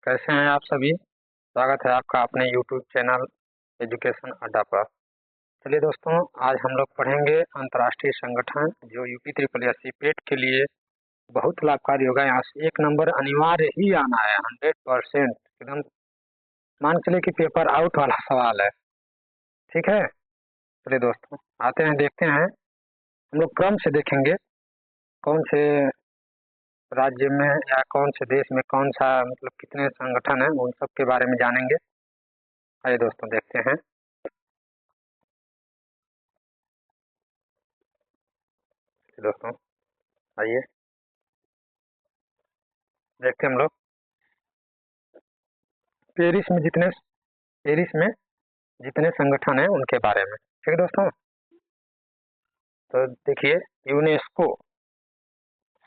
कैसे हैं आप सभी। स्वागत है आपका अपने YouTube चैनल एजुकेशन अड्डा पर। चलिए दोस्तों, आज हम लोग पढ़ेंगे अंतर्राष्ट्रीय संगठन जो यूपी ट्रिपल एस सी पेट के लिए बहुत लाभकारी होगा। यहाँ से 1 नंबर अनिवार्य ही आना है, 100% एकदम। मान के चलिए कि पेपर आउट वाला सवाल है, ठीक है। चलिए दोस्तों, आते हैं, देखते हैं। हम लोग क्रम से देखेंगे कौन से राज्य में या कौन से देश में कौन सा मतलब कितने संगठन हैं, उन सब के बारे में जानेंगे। आइए दोस्तों, देखते हैं। दोस्तों आइए देखते हैं हम लोग पेरिस में जितने संगठन हैं उनके बारे में, ठीक है दोस्तों। तो देखिए, यूनेस्को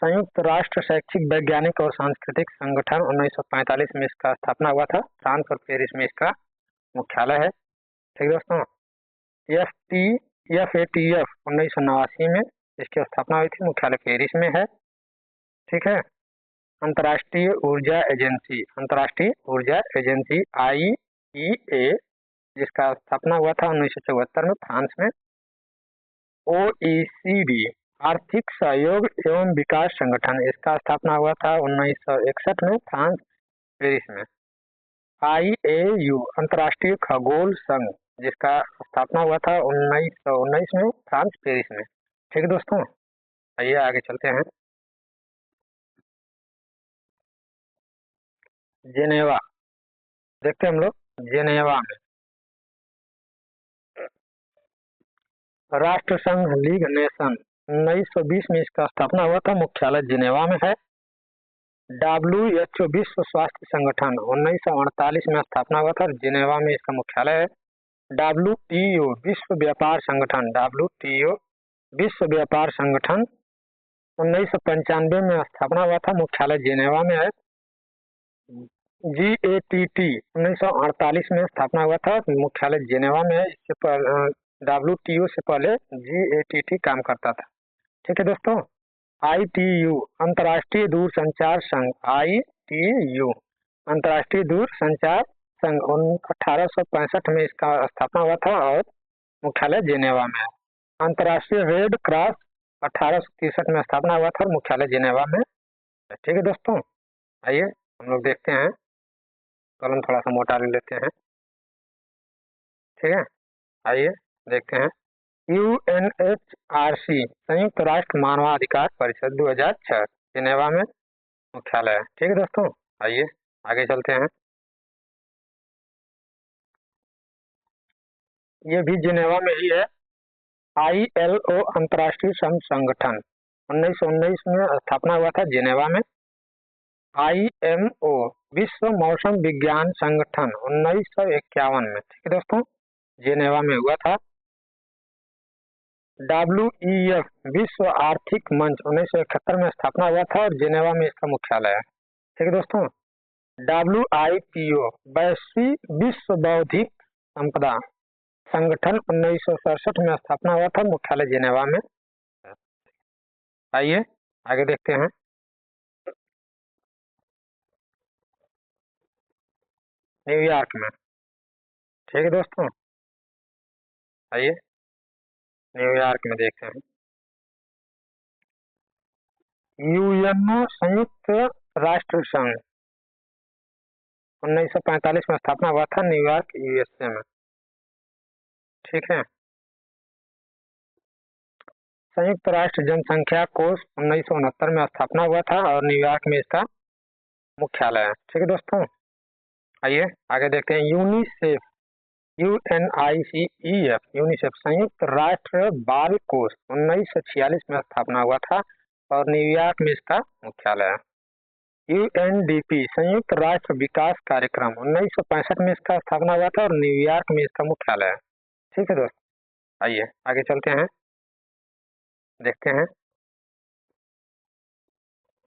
संयुक्त राष्ट्र शैक्षिक वैज्ञानिक और सांस्कृतिक संगठन 1945 में इसका स्थापना हुआ था। फ्रांस और पेरिस में इसका मुख्यालय है, ठीक है दोस्तों। FATF 1989 में इसकी स्थापना हुई थी, मुख्यालय पेरिस में है, ठीक है। अंतर्राष्ट्रीय ऊर्जा एजेंसी IEA जिसका स्थापना हुआ था 1974 में, फ्रांस में। OECD आर्थिक सहयोग एवं विकास संगठन, इसका स्थापना हुआ था 1961 में, फ्रांस पेरिस में। IAU अंतर्राष्ट्रीय खगोल संघ, जिसका स्थापना हुआ था 1919 में, फ्रांस पेरिस में, ठीक है दोस्तों। आइए आगे चलते हैं। जेनेवा देखते हैं हम लोग। जेनेवा में राष्ट्र संघ लीग नेशन 1920 में इसका स्थापना हुआ था, मुख्यालय जिनेवा में है। WHO विश्व स्वास्थ्य संगठन 1948 में स्थापना हुआ था, जिनेवा में इसका मुख्यालय है। WTO विश्व व्यापार संगठन, WTO विश्व व्यापार संगठन 1995 में स्थापना हुआ था, मुख्यालय जिनेवा में है। GATT 1948 में स्थापना हुआ था, मुख्यालय जिनेवा में है। इससे WTO से पहले GATT काम करता था, ठीक है दोस्तों। ITU अंतर्राष्ट्रीय दूरसंचार संघ, ITU अंतर्राष्ट्रीय दूरसंचार संघ 1865 में इसका स्थापना हुआ था और मुख्यालय जिनेवा में है। अंतर्राष्ट्रीय रेड क्रॉस 1863 में स्थापना हुआ था और मुख्यालय जिनेवा में, ठीक है दोस्तों। आइए हम लोग देखते हैं, कलम थोड़ा सा मोटा ले लेते हैं, ठीक है। आइए देखते हैं। UNHRC संयुक्त राष्ट्र मानवाधिकार परिषद 2006 जिनेवा में मुख्यालय है, ठीक है दोस्तों। आइए आगे चलते हैं। ये भी जिनेवा में ही है। ILO अंतर्राष्ट्रीय श्रम संगठन 1919 में स्थापना हुआ था, जिनेवा में। IMO विश्व मौसम विज्ञान संगठन 1951 में, ठीक है दोस्तों, जिनेवा में हुआ था। WEF विश्व आर्थिक मंच 1971 में स्थापना हुआ था और जिनेवा में इसका मुख्यालय है, ठीक है दोस्तों। WIPO वैश्विक विश्व बौद्धिक संपदा संगठन 1967 में स्थापना हुआ था, मुख्यालय जिनेवा में। आइए आगे देखते हैं। न्यूयॉर्क में, ठीक है दोस्तों। आइए न्यूयॉर्क में देखते हैं। UNO संयुक्त राष्ट्र संघ 1945 में स्थापना हुआ था, न्यूयॉर्क USA में, ठीक है। संयुक्त राष्ट्र जनसंख्या कोष 1969 में स्थापना हुआ था और न्यूयॉर्क में इसका मुख्यालय है, ठीक है दोस्तों। आइए आगे देखते हैं। यूनिसेफ UNICEF यूनिसेफ संयुक्त राष्ट्र बाल कोष 1946 में स्थापना हुआ था और न्यूयॉर्क में इसका मुख्यालय है। UNDP संयुक्त राष्ट्र विकास कार्यक्रम 1965 में इसका स्थापना हुआ था और न्यूयॉर्क में इसका मुख्यालय है, ठीक है दोस्तों। आइए आगे चलते हैं, देखते हैं।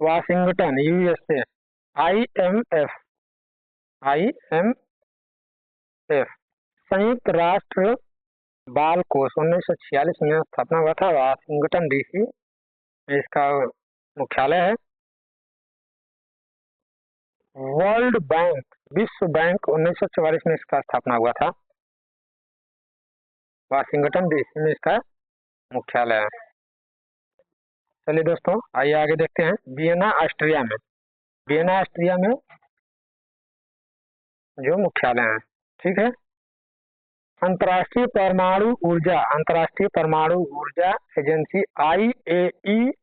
वाशिंगटन USA IMF संयुक्त राष्ट्र बाल कोष 1946 में स्थापना हुआ था, वाशिंगटन DC में इसका मुख्यालय है। वर्ल्ड बैंक, विश्व बैंक 1944 में इसका स्थापना हुआ था। वाशिंगटन डीसी में इसका मुख्यालय है। चलिए दोस्तों, आइए आगे देखते हैं। वियना ऑस्ट्रिया में, वियना ऑस्ट्रिया में जो मुख्यालय है, ठीक है। अंतर्राष्ट्रीय परमाणु ऊर्जा एजेंसी IAEA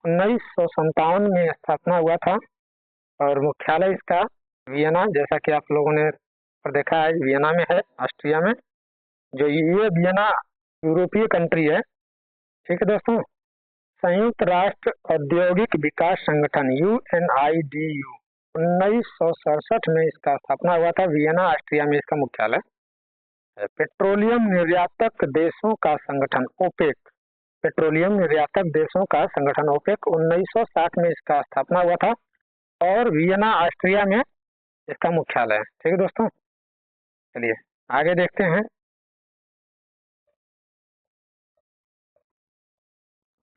1957 में स्थापना हुआ था और मुख्यालय इसका वियना, जैसा कि आप लोगों ने देखा है, वियना में है, ऑस्ट्रिया में। जो ये वियना यूरोपीय कंट्री है, ठीक है दोस्तों। संयुक्त राष्ट्र औद्योगिक विकास संगठन UNIDU 1967 में इसका स्थापना हुआ था। वियना ऑस्ट्रिया में इसका मुख्यालय है। पेट्रोलियम निर्यातक देशों का संगठन OPEC, पेट्रोलियम निर्यातक देशों का संगठन OPEC 1960 में इसका स्थापना हुआ था और वियना ऑस्ट्रिया में इसका मुख्यालय है, ठीक है दोस्तों। चलिए आगे देखते हैं।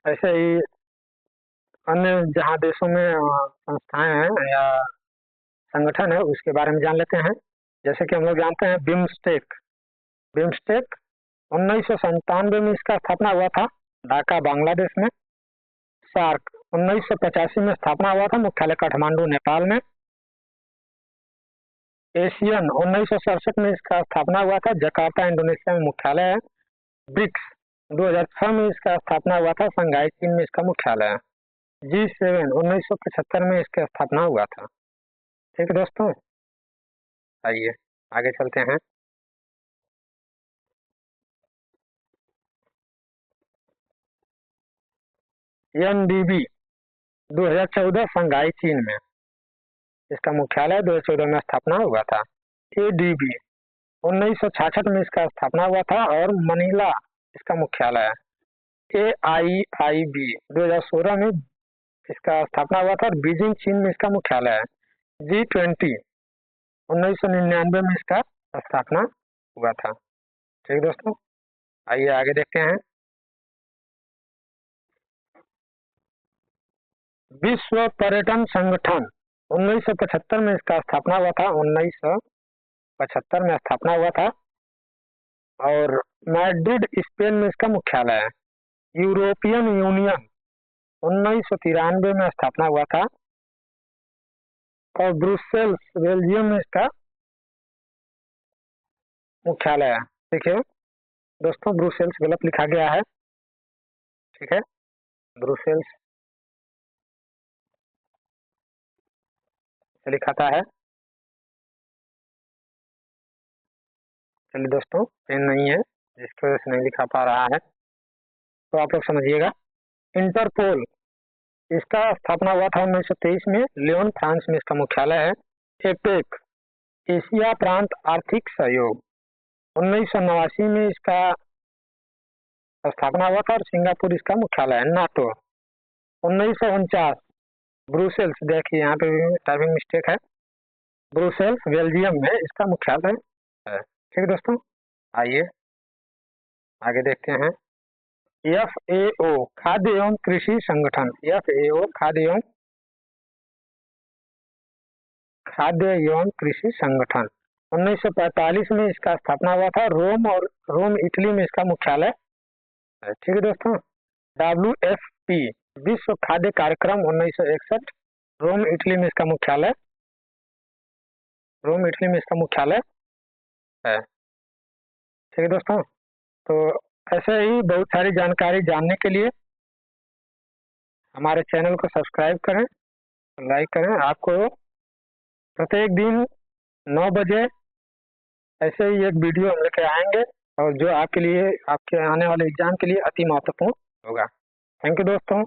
ऐसे ही अन्य जहाँ देशों में संस्थाएं हैं या संगठन है, उसके बारे में जान लेते हैं। जैसे कि हम लोग जानते हैं बिम्स्टेक, बिम्स्टेक 1997 में इसका स्थापना हुआ था, ढाका बांग्लादेश में। सार्क 1985 में स्थापना हुआ था, मुख्यालय काठमांडू नेपाल में। एशियन 1967 में इसका स्थापना हुआ था, जकार्ता इंडोनेशिया में मुख्यालय है। ब्रिक्स 2006 में इसका स्थापना हुआ था, शंघाई चीन में इसका मुख्यालय है। G7 1975 में इसका स्थापना हुआ था, ठीक है दोस्तों। आइए आगे चलते हैं। NDB 2014 शंघाई चीन में इसका मुख्यालय 2014 में स्थापना हुआ था। ADB 1966 में इसका स्थापना हुआ था और मनीला इसका मुख्यालय है। AIIB 2016 में इसका स्थापना हुआ था और बीजिंग चीन में इसका मुख्यालय है। G20 1999 में इसका स्थापना हुआ था, ठीक है दोस्तों। आइए आगे देखते हैं। विश्व पर्यटन संगठन 1975 में इसका स्थापना हुआ था, 1975 में स्थापना हुआ था और मैड्रिड स्पेन में इसका मुख्यालय है। यूरोपियन यूनियन 1993 में स्थापना हुआ था और ब्रुसेल्स बेल्जियम में इसका मुख्यालय है। देखिए दोस्तों, ब्रुसेल्स गलत लिखा गया है, ठीक है। ब्रुसेल्स लिखाता है। चलिए दोस्तों, पेन नहीं है जिसकी वजह से नहीं लिखा पा रहा है, तो आप लोग समझिएगा। इंटरपोल, इसका स्थापना हुआ था 1923 में, लियोन फ्रांस में इसका मुख्यालय है। एपेक एशिया प्रांत आर्थिक सहयोग 1989 में इसका स्थापना हुआ था और सिंगापुर इसका मुख्यालय है। नाटो 1949, ब्रुसेल्स, देखिए यहाँ पे टाइपिंग मिस्टेक है, ब्रुसेल्स बेल्जियम में इसका मुख्यालय है, ठीक है दोस्तों। आइए आगे देखते हैं। FAO खाद्य एवं कृषि संगठन, FAO खाद्य एवं कृषि संगठन 1945 में इसका स्थापना हुआ था। रोम इटली में इसका मुख्यालय है, ठीक है दोस्तों। WFP विश्व खाद्य कार्यक्रम 1961, रोम इटली में इसका मुख्यालय है, ठीक है दोस्तों। तो ऐसे ही बहुत सारी जानकारी जानने के लिए हमारे चैनल को सब्सक्राइब करें, लाइक करें। आपको प्रत्येक दिन 9 बजे ऐसे ही एक वीडियो हम लेकर आएंगे और जो आपके लिए, आपके आने वाले एग्जाम के लिए अति महत्वपूर्ण होगा। थैंक यू दोस्तों।